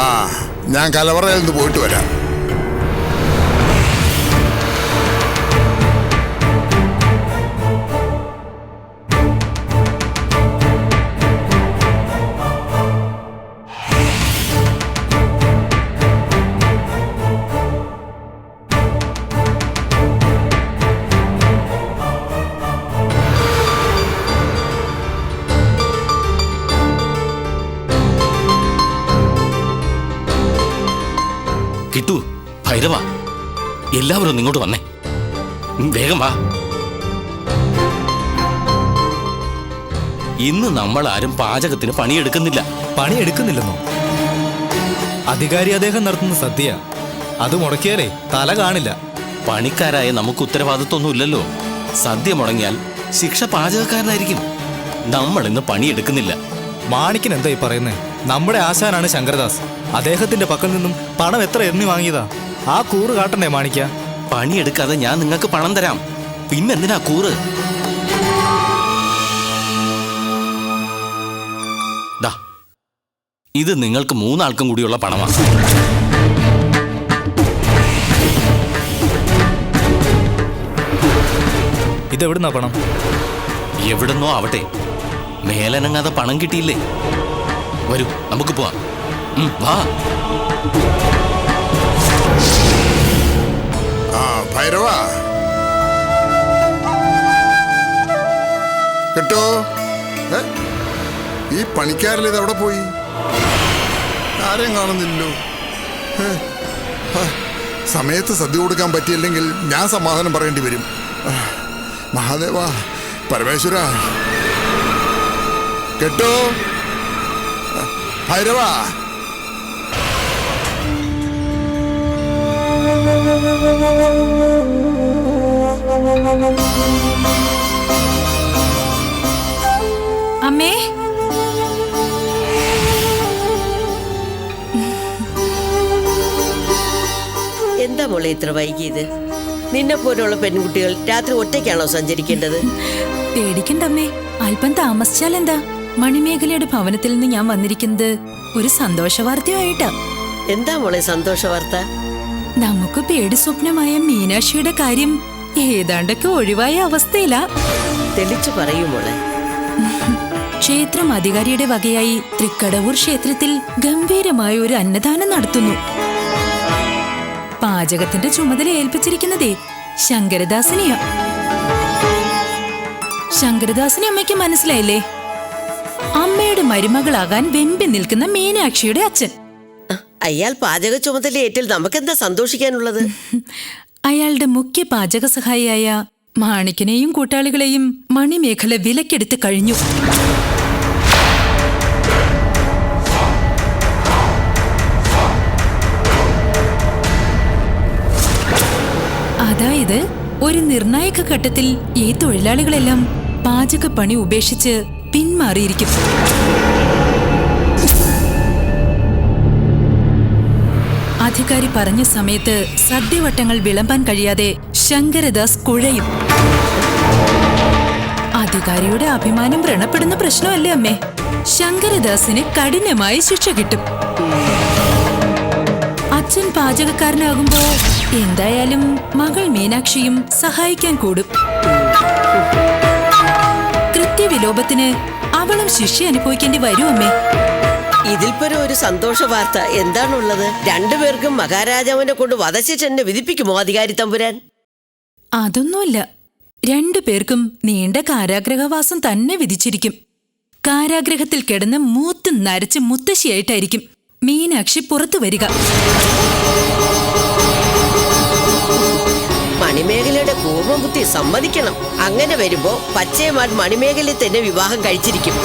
ആ, ഞാൻ കലവറയിൽ നിന്ന് പോയിട്ട് വരാം. കിട്ടു, ഭൈരവ, എല്ലാവരും ഇങ്ങോട്ട് വന്നേ. വേഗം വാ. ഇന്ന് നമ്മൾ ആരും പാചകത്തിന് പണിയെടുക്കുന്നില്ല. പണിയെടുക്കുന്നില്ലെന്നോ? അധികാരി അദ്ദേഹം നടത്തുന്ന സദ്യ, അത് മുടക്കിയാലേ തല കാണില്ല. പണിക്കാരായ നമുക്ക് ഉത്തരവാദിത്വമൊന്നുമില്ലല്ലോ. സദ്യ മുടങ്ങിയാൽ ശിക്ഷ പാചകക്കാരനായിരിക്കും. നമ്മൾ ഇന്ന് പണിയെടുക്കുന്നില്ല. മാണിക്കൻ എന്തായി പറയുന്നേ? നമ്മുടെ ആശാനാണ് ശങ്കരദാസ്. അദ്ദേഹത്തിന്റെ പക്കൽ നിന്നും പണം എത്ര എണ്ണി വാങ്ങിയതാ? ആ കൂറ് കാട്ടണ്ടേ മാണിക്ക? പണിയെടുക്കാതെ ഞാൻ നിങ്ങൾക്ക് പണം തരാം. പിന്നെന്തിനാ കൂറ്? ദാ, ഇത് നിങ്ങൾക്ക് 3 ആൾക്കും കൂടിയുള്ള പണമാണ്. ഇതെവിടുന്നാ പണം? എവിടുന്നോ ആവട്ടെ, മേലനങ്ങാതെ പണം കിട്ടിയില്ലേ? വരൂ, നമുക്ക് പോവാം. വാ. ആ ഭൈരവ, കേട്ടോ? ഈ പണിക്കാരിൽ എവിടെ പോയി? ആരെയും കാണുന്നില്ലല്ലോ. സമയത്ത് സദ്യ കൊടുക്കാൻ പറ്റിയില്ലെങ്കിൽ ഞാൻ സമാധാനം പറയേണ്ടി വരും. മഹാദേവ, പരമേശ്വര, കേട്ടോ? ഭൈരവ, അമ്മേ, എന്താ മോളെ ഇത്ര വൈകിയത്? നിന്നെ പോലുള്ള പെൺകുട്ടികൾ രാത്രി ഒറ്റയ്ക്കാണോ സഞ്ചരിക്കേണ്ടത്? പേടിക്കണ്ടമ്മേ, അല്പം താമസിച്ചാൽ എന്താ? മണിമേഖലയുടെ ഭവനത്തിൽ നിന്ന് ഞാൻ വന്നിരിക്കുന്നത് ഒരു സന്തോഷ വാർത്തയായിട്ടാ. എന്താ മോളെ സന്തോഷ വാർത്ത? നമുക്ക് പേടി സ്വപ്നമായ മീനാക്ഷിയുടെ കാര്യം ഏതാണ്ടൊക്കെ ഒഴിവായ അവസ്ഥയിലാ. തെളിച്ചു പറയൂ മോളെ. ക്ഷേത്രം അധികാരിയുടെ വകയായി തൃക്കടവൂർ ക്ഷേത്രത്തിൽ ഗംഭീരമായ ഒരു അന്നദാനം നടത്തുന്നു. പാചകത്തിന്റെ ചുമതല ഏൽപ്പിച്ചിരിക്കുന്നതേ ശങ്കരദാസിനെയാ. ശങ്കരദാസിനെ അമ്മയ്ക്ക് മനസ്സിലായില്ലേ? അമ്മയുടെ മരുമകളാകാൻ വെമ്പി നിൽക്കുന്ന മീനാക്ഷിയുടെ അച്ഛൻ. അയാൾ പാചക ചുമതല ഏറ്റിൽ നമുക്കെന്താ സന്തോഷിക്കാനുള്ളത്? അയാളുടെ മുഖ്യ പാചക സഹായിയായ മാണിക്കനെയും കൂട്ടാളികളെയും മണിമേഖല വിലക്കെടുത്ത് കഴിഞ്ഞു. അതായത് ഒരു നിർണായക ഘട്ടത്തിൽ ഈ തൊഴിലാളികളെല്ലാം പാചകപ്പണി ഉപേക്ഷിച്ച് പിന്മാറിയിരിക്കും. അധികാരി പറഞ്ഞ സമയത്ത് സദ്യവട്ടങ്ങൾ വിളമ്പാൻ കഴിയാതെ ശങ്കരദാസ് കുഴയും. അധികാരിയുടെ അഭിമാനം വ്രണപ്പെടുന്ന പ്രശ്നമല്ലേ അമ്മേ? ശങ്കരദാസിന് കഠിനമായ ശിക്ഷ കിട്ടും. അച്ഛൻ പാചകക്കാരനാകുമ്പോ എന്തായാലും മകൾ മീനാക്ഷിയും സഹായിക്കാൻ കൂടും. കൃത്യവിലോപത്തിന് അവളും ശിക്ഷ അനുഭവിക്കേണ്ടി വരും അമ്മേ. ഇതിൽപ്പരം ഒരു സന്തോഷ വാർത്ത എന്താണുള്ളത്? രണ്ടുപേർക്കും മഹാരാജാവിനെ കൊണ്ട് വധശിക്ഷ എന്നെ വിധിപ്പിക്കുമോ അധികാരി തമ്പുരാൻ? അതൊന്നുമില്ല. രണ്ടുപേർക്കും നീണ്ട കാരാഗ്രഹവാസം തന്നെ വിധിച്ചിരിക്കും. കാരാഗ്രഹത്തിൽ കിടന്ന് മൂത്ത് നരച്ച് മുത്തശ്ശിയായിട്ടായിരിക്കും മീനാക്ഷി പുറത്തു വരിക. മണിമേഖലയുടെ കൂർമ്മബുദ്ധി സമ്മതിക്കണം. അങ്ങനെ വരുമ്പോ പച്ചയമാൻ മണിമേഖലയെ തന്നെ വിവാഹം കഴിച്ചിരിക്കും.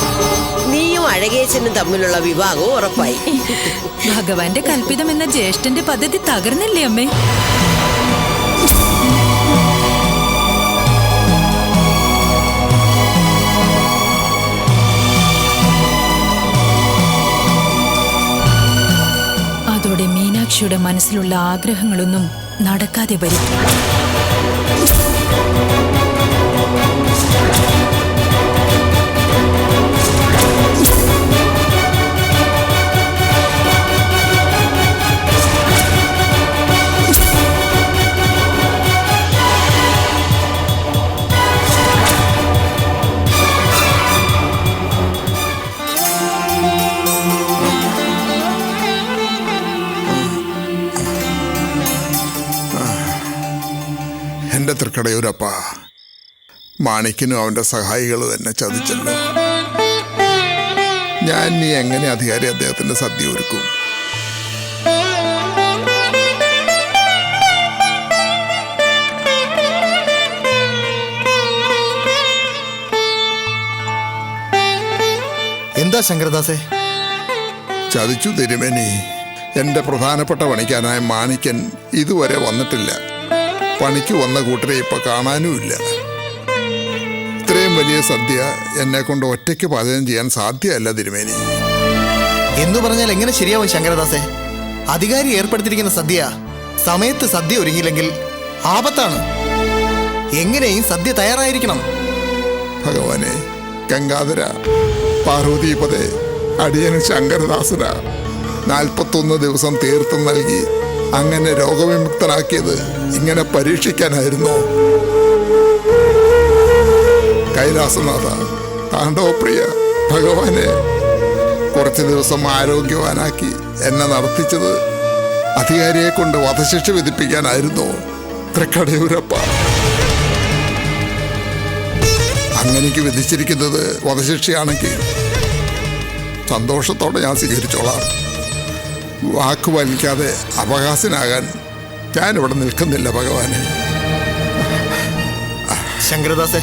നീയും അഴകേശനും തമ്മിലുള്ള വിവാഹവും ഉറപ്പായി. ഭഗവാന്റെ കൽപ്പിതം എന്ന ജ്യേഷ്ഠന്റെ പദ്ധതി തകർന്നില്ലേ അമ്മേ? അതോടെ മീനാക്ഷിയുടെ മനസ്സിലുള്ള ആഗ്രഹങ്ങളൊന്നും നടക്കാതെ വരും. എൻ്റെ തൃക്കടയൂരപ്പ, മാണിക്കനും അവൻ്റെ സഹായികൾ തന്നെ ചതിച്ചല്ലോ. ഞാൻ നീ എങ്ങനെ അധികാരി അദ്ദേഹത്തിൻ്റെ സദ്യ ഒരുക്കും? എന്താ ശങ്കരദാസേ? ചതിച്ചു തിരുമേനി. എൻ്റെ പ്രധാനപ്പെട്ട പണിക്കാരനായ മാണിക്കൻ ഇതുവരെ വന്നിട്ടില്ല. പണിക്ക് വന്ന കൂട്ടരെ ഇപ്പൊ കാണാനുമില്ല. ഇത്രയും വലിയ സദ്യ എന്നെ കൊണ്ട് ഒറ്റയ്ക്ക് പാചകം ചെയ്യാൻ സാധ്യമല്ല തിരുമേനി. എന്ന് പറഞ്ഞാൽ എങ്ങനെ ശരിയാവും ശങ്കരദാസേ? അധികാരി ഏർപ്പെടുത്തിയിരിക്കുന്ന സദ്യ സമയത്ത് സദ്യ ഒരുങ്ങിയില്ലെങ്കിൽ ആപത്താണ്. എങ്ങനെയും സദ്യ തയ്യാറായിരിക്കണം. ഭഗവാനെ, ഗംഗാധര, പാർവതീപതേ, അടിയന് ശങ്കരദാസന 41 ദിവസം തീർത്ഥം നൽകി അങ്ങനെ രോഗവിമുക്തനാക്കിയത് ഇങ്ങനെ പരീക്ഷിക്കാനായിരുന്നോ? കൈലാസനാഥ, താണ്ഡവപ്രിയ ഭഗവാനെ, കുറച്ച് ദിവസം ആരോഗ്യവാനാക്കി എന്നെ നടത്തിച്ചത് അധികാരിയെ കൊണ്ട് വധശിക്ഷ വിധിപ്പിക്കാനായിരുന്നോ? തൃക്കടയൂരപ്പ, അങ്ങനെക്ക് വിധിച്ചിരിക്കുന്നത് വധശിക്ഷയാണെങ്കിൽ സന്തോഷത്തോടെ ഞാൻ സ്വീകരിച്ചോളാം. വാക്ക് പാലിക്കാതെ അവകാശനാകാൻ ഞാനിവിടെ നിൽക്കുന്നില്ല ഭഗവാനെ. ശങ്കരദാസേ,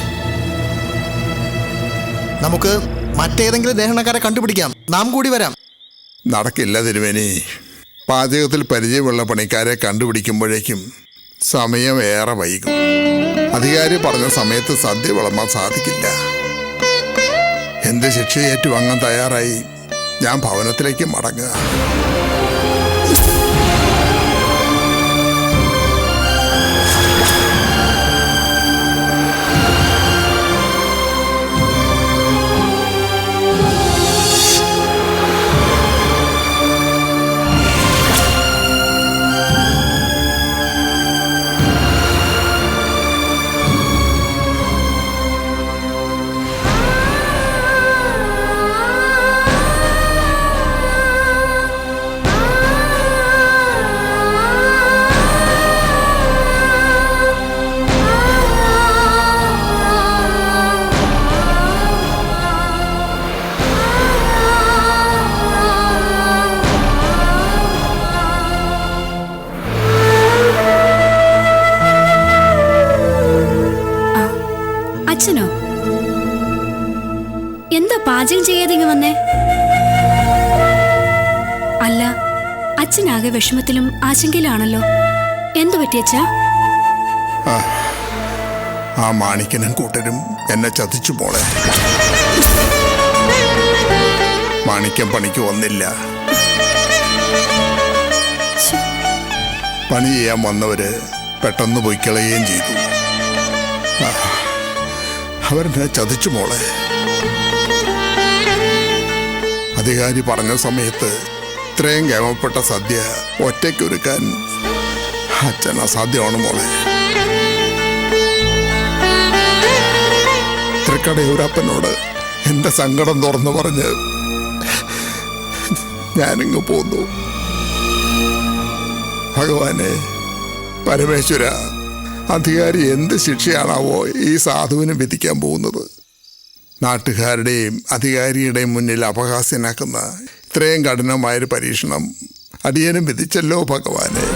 നമുക്ക് മറ്റേതെങ്കിലും ദേഹണക്കാരെ കണ്ടുപിടിക്കാം. നാം കൂടി വരാം. നടക്കില്ല തിരുമേനി. പാചകത്തിൽ പരിചയമുള്ള പണിക്കാരെ കണ്ടുപിടിക്കുമ്പോഴേക്കും സമയം ഏറെ വൈകും. അധികാരി പറഞ്ഞ സമയത്ത് സദ്യ വിളമ്പാൻ സാധിക്കില്ല. എന്ത് ശിക്ഷ ഏറ്റുവാങ്ങാൻ തയ്യാറായി ഞാൻ ഭവനത്തിലേക്ക് മടങ്ങുക. അച്ഛനോ? എന്താ പാചകം ചെയ്യാതെ ഇങ്ങ് വന്നേ? അല്ല, അച്ഛനാകെ വിഷമത്തിലും ആശങ്കയിലാണല്ലോ. എന്തു പറ്റിയച്ഛാ? ആ മാണിക്കനും കൂട്ടരും എന്നെ ചതിച്ചു പോളെ. മാണിക്യം പണിക്ക് വന്നില്ല. പണി ചെയ്യാൻ വന്നവര് പെട്ടെന്ന് പൊയ്ക്കളയുകയും ചെയ്തു. അവരെന്നെ ചതിച്ചു മോളെ. അധികാരി പറഞ്ഞ സമയത്ത് ഇത്രയും കേമപ്പെട്ട സദ്യ ഒറ്റയ്ക്കൊരുക്കാൻ അച്ഛൻ അസാധ്യമാണ് മോളെ. തൃക്കടയൂരപ്പനോട് എൻ്റെ സങ്കടം തുറന്നു പറഞ്ഞ് ഞാനിങ്ങ് പോന്നു. ഭഗവാനെ, പരമേശ്വര, അധികാരി എന്ത് ശിക്ഷയാണാവോ ഈ സാധുവിന് വിധിക്കാൻ പോകുന്നത്? നാട്ടുകാരുടെയും അധികാരിയുടെയും മുന്നിൽ അപഹാസ്യനാക്കുന്ന ഇത്രയും കഠിനമായൊരു പരീക്ഷണം അടിയനും വിധിച്ചല്ലോ ഭഗവാനെ.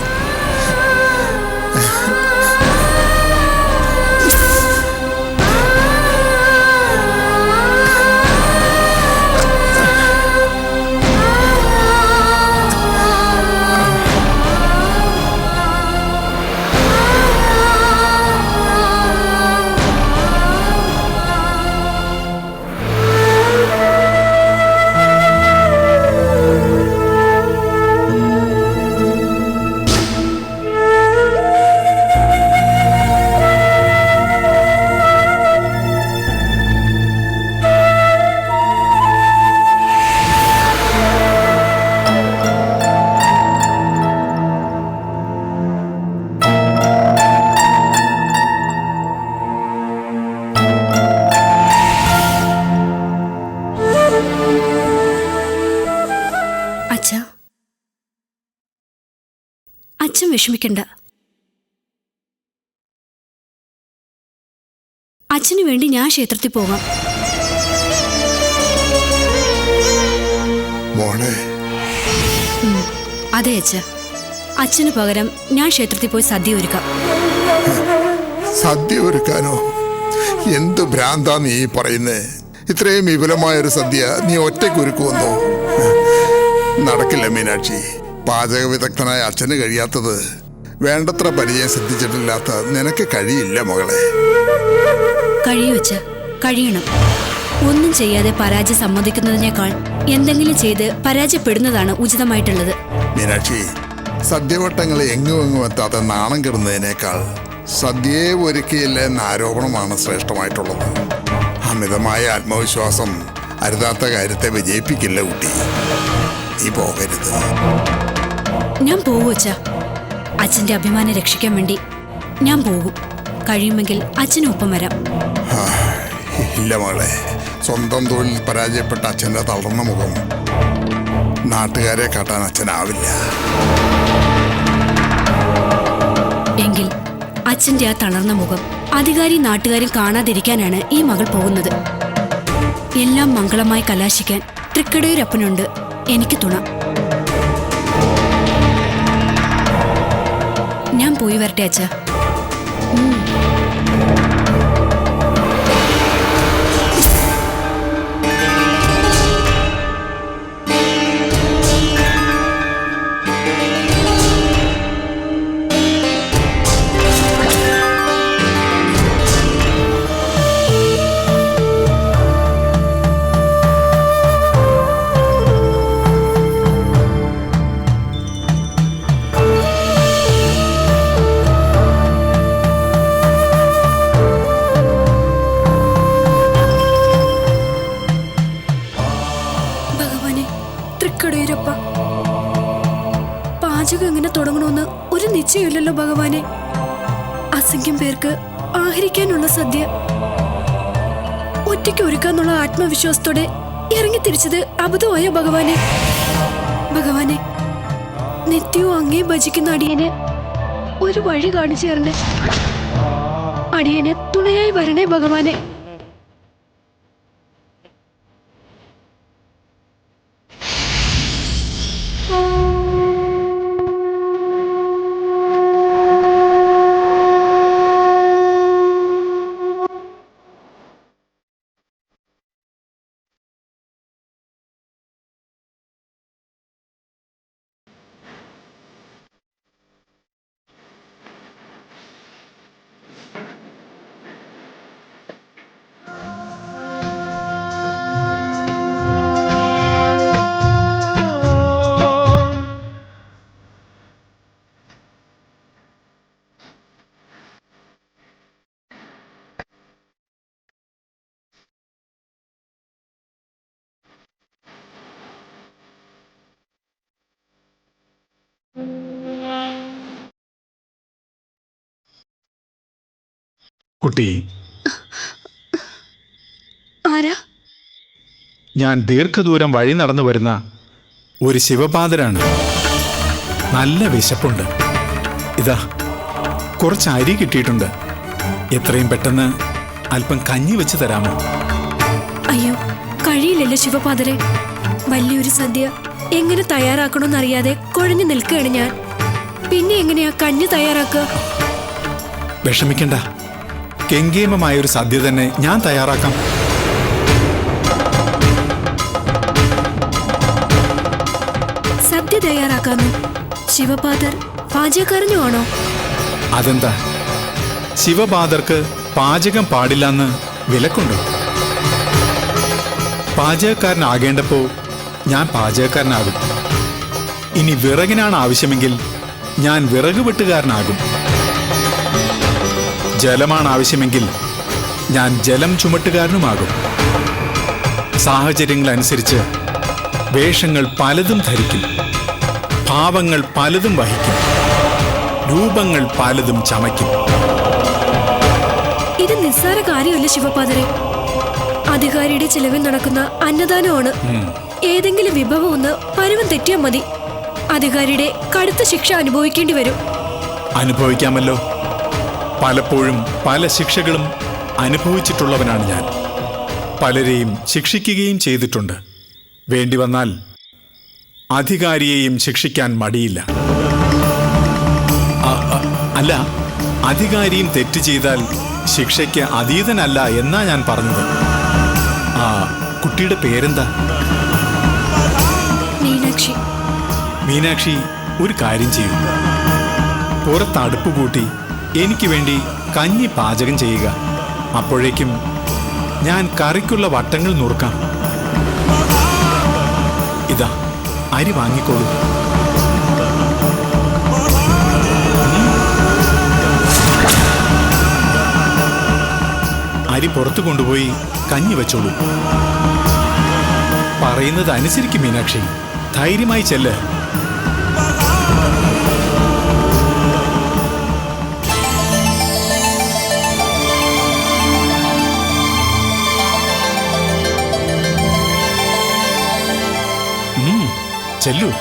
അച്ഛൻ വിഷമിക്കണ്ട. അച്ഛനു വേണ്ടി ഞാൻ ക്ഷേത്രത്തിൽ പോകാം. മോളെ, അതെ അച്ഛ, അച്ഛന് പകരം ഞാൻ ക്ഷേത്രത്തിൽ പോയി സദ്യ ഒരുക്കാം. സദ്യ ഒരുക്കാനോ? എന്ത് ഭ്രാന്താ നീ പറയുന്നേ? ഇത്രയും വിപുലമായൊരു സദ്യ നീ ഒറ്റയ്ക്ക് ഒരുക്കുമെന്നോ? നടക്കില്ല മീനാക്ഷി. പാചക വിദഗ്ധനായ അച്ഛന് കഴിയാത്തത് വേണ്ടത്ര പരിചയം ശ്രദ്ധിച്ചിട്ടില്ലാത്ത നിനക്ക് കഴിയില്ല മകളെ. കഴിയൂ അച്ഛ, കഴിയണം. ഒന്നും ചെയ്യാതെ പരാജയം സമ്മതിക്കുന്നതിനേക്കാൾ എന്തെങ്കിലും ചെയ്ത് പരാജയപ്പെടുന്നതാണ് ഉചിതമായിട്ടുള്ളത്. മീനാക്ഷി, സദ്യവട്ടങ്ങൾ എങ്ങും എത്താതെ നാണം കെടുന്നതിനേക്കാൾ സദ്യയെ ഒരുക്കിയില്ല എന്ന ആരോപണമാണ് ശ്രേഷ്ഠമായിട്ടുള്ളത്. അമിതമായ ആത്മവിശ്വാസം അരുതാത്ത കാര്യത്തെ വിജയിപ്പിക്കില്ല കുട്ടി. നീ പോകരുത്. ഞാൻ പോവൂ അച്ഛ. അച്ഛന്റെ അഭിമാനം രക്ഷിക്കാൻ വേണ്ടി ഞാൻ പോകും. കഴിയുമെങ്കിൽ അച്ഛനൊപ്പം വരാം. ഇല്ല മകളെ, സ്വന്തം തൊഴിൽ പരാജയപ്പെട്ട അച്ഛൻ്റെ തളർന്ന മുഖം നാട്ടുകാരെ കാട്ടാൻ അച്ഛനാവില്ല. എങ്കിൽ അച്ഛന്റെ ആ തളർന്ന മുഖം അധികാരി നാട്ടുകാരും കാണാതിരിക്കാനാണ് ഈ മകൾ പോകുന്നത്. എല്ലാം മംഗളമായി കലാശിക്കാൻ തൃക്കടയൂരപ്പനുണ്ട് എനിക്ക് തുണ. ഞാൻ പോയി വരട്ടെ അച്ഛ. പാചകം എങ്ങനെ തുടങ്ങണമെന്ന് ഒരു നിശ്ചയമില്ലല്ലോ ഭഗവാനെ. അസംഖ്യം പേർക്ക് ആഹരിക്കാനുള്ള സദ്യ ഒറ്റയ്ക്ക് ഒരുക്കാന്നുള്ള ആത്മവിശ്വാസത്തോടെ ഇറങ്ങി തിരിച്ചത് അബദ്ധമായോ ഭഗവാനെ? ഭഗവാനെ, നിത്യവും അങ്ങേ ഭജിക്കുന്ന അടിയനെ ഒരു വഴി കാണിച്ചു തരണേ. അടിയനെ തുണയായി വരണേ ഭഗവാനെ. കുട്ടി, ആരാ? ഞാൻ ദീർഘദൂരം വഴി നടന്നു വരുന്ന ഒരു ശിവപാദരാണ്. നല്ല വിശപ്പുണ്ട്. ഇതാ കുറച്ച് അരി കിട്ടിയിട്ടുണ്ട്. എത്രയും പെട്ടെന്ന് അല്പം കഞ്ഞി വെച്ച് തരാമോ? അയ്യോ, കഴിയില്ലല്ലോ ശിവപാദരെ. വലിയൊരു സദ്യ എങ്ങനെ തയ്യാറാക്കണമെന്നറിയാതെ കുഴഞ്ഞു നിൽക്കുകയാണ് ഞാൻ. പിന്നെ എങ്ങനെയാ കഞ്ഞി തയ്യാറാക്കുക? വിഷമിക്കണ്ട, കെങ്കേമമായൊരു സദ്യ തന്നെ ഞാൻ തയ്യാറാക്കാം. സദ്യ തയ്യാറാക്കാനോ? ശിവപാദർ പാചകക്കാരനുമാണോ? അതെന്താ, ശിവപാദർക്ക് പാചകം പാടില്ലെന്ന് വിലക്കുണ്ടോ? പാചകക്കാരനാകേണ്ടപ്പോ ഞാൻ പാചകക്കാരനാകും. ഇനി വിറകിനാണ് ആവശ്യമെങ്കിൽ ഞാൻ വിറക് വെട്ടുകാരനാകും. ജലമാണ് ആവശ്യമെങ്കിൽ ഞാൻ ജലം ചുമട്ടുകാരനുമാകും. സാഹചര്യങ്ങളനുസരിച്ച് വേഷങ്ങൾ പലതും ധരിക്കും, ഭാവങ്ങൾ പലതും വഹിക്കും, രൂപങ്ങൾ പലതും ചമയ്ക്കും. ഇത് നിസ്സാര കാര്യമല്ല ശിവപാദരെ. അധികാരിയുടെ ചിലവിൽ നടക്കുന്ന അന്നദാനമാണ്. ഏതെങ്കിലും വിഭവം ഒന്ന് പരുവം തെറ്റിയാൽ മതി, അധികാരിയുടെ കടുത്ത ശിക്ഷ അനുഭവിക്കേണ്ടി വരും. അനുഭവിക്കാമല്ലോ. പലപ്പോഴും പല ശിക്ഷകളും അനുഭവിച്ചിട്ടുള്ളവനാണ് ഞാൻ. പലരെയും ശിക്ഷിക്കുകയും ചെയ്തിട്ടുണ്ട്. വേണ്ടി വന്നാൽ അധികാരിയെയും ശിക്ഷിക്കാൻ മടിയില്ല. അല്ല, അധികാരിയും തെറ്റ് ചെയ്താൽ ശിക്ഷയ്ക്ക് അതീതനല്ല എന്നാ ഞാൻ പറഞ്ഞത്. ആ കുട്ടിയുടെ പേരെന്താ? മീനാക്ഷി. മീനാക്ഷി, ഒരു കാര്യം ചെയ്യൂ. പുറത്ത് അടുപ്പ് കൂട്ടി എനിക്ക് വേണ്ടി കഞ്ഞി പാചകം ചെയ്യുക. അപ്പോഴേക്കും ഞാൻ കറിക്കുള്ള വട്ടങ്ങൾ നുറുക്കാം. ഇതാ അരി വാങ്ങിക്കോളൂ. അരി പുറത്തു കൊണ്ടുപോയി കഞ്ഞി വെച്ചോളൂ. പറയുന്നത് അനുസരിക്കും മീനാക്ഷി. ധൈര്യമായി ചെല്ല്. ചെല്ലു.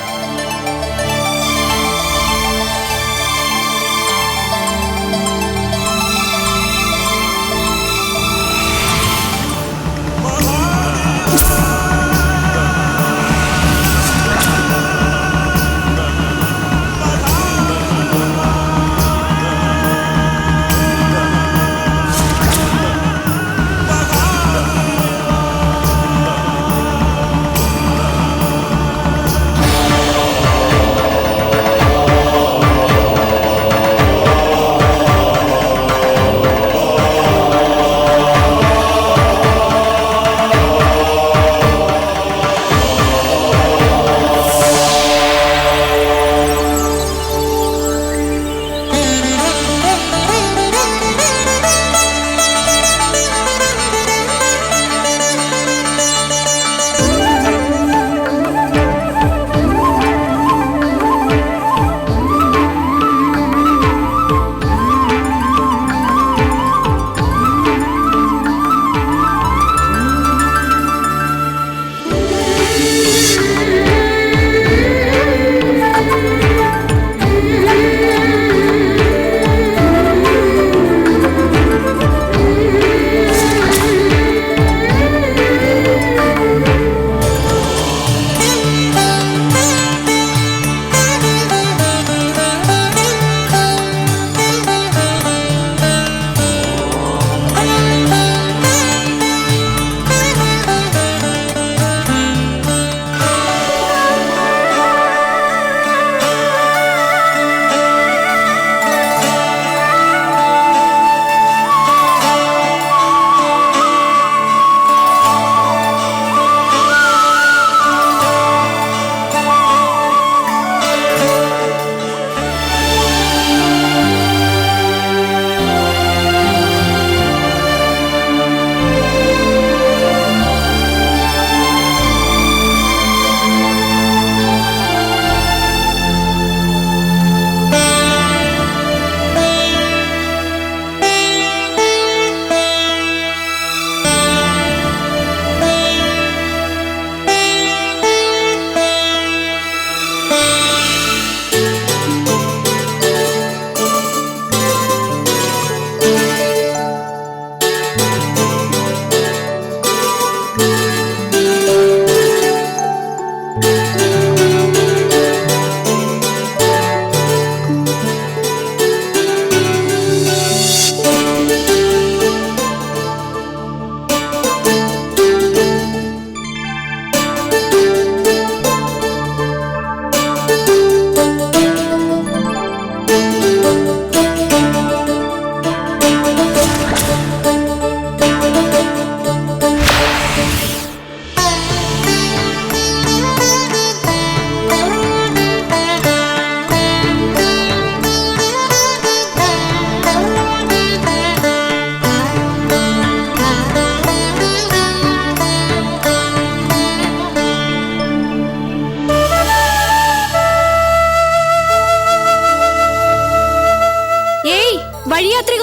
വഴിയാത്രിക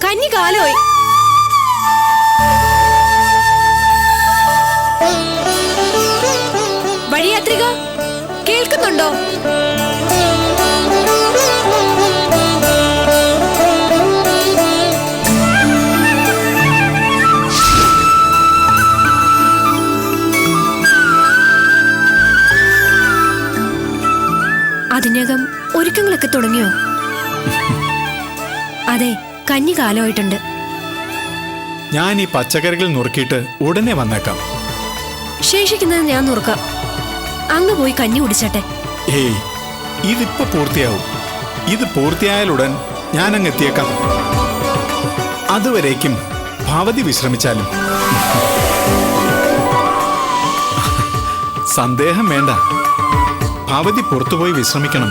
കന്നി കാലോയി. വഴിയാത്രിക കേൾക്കുന്നുണ്ടോ? അതിനകം ഒരുക്കങ്ങളൊക്കെ തുടങ്ങിയോ? അതെ, കഞ്ഞി കാലമായിട്ടുണ്ട്. ഞാൻ ഈ പച്ചക്കറികൾ നുറുക്കിയിട്ട് ഉടനെ വന്നേക്കാം. ശേഷിക്കുന്നത് ഞാൻ നുറുക്കാം. അങ്ങ് പോയി കഞ്ഞി കുടിച്ചട്ടെ. ഏയ്, ഇതിപ്പോ പൂർത്തിയാവും. ഇത് പൂർത്തിയായാലുടൻ ഞാൻ അങ്ങ് എത്തിയേക്കാം. അതുവരേക്കും ഭവതി വിശ്രമിച്ചാലും. സന്ദേഹം വേണ്ട, ഭവതി പുറത്തുപോയി വിശ്രമിക്കണം.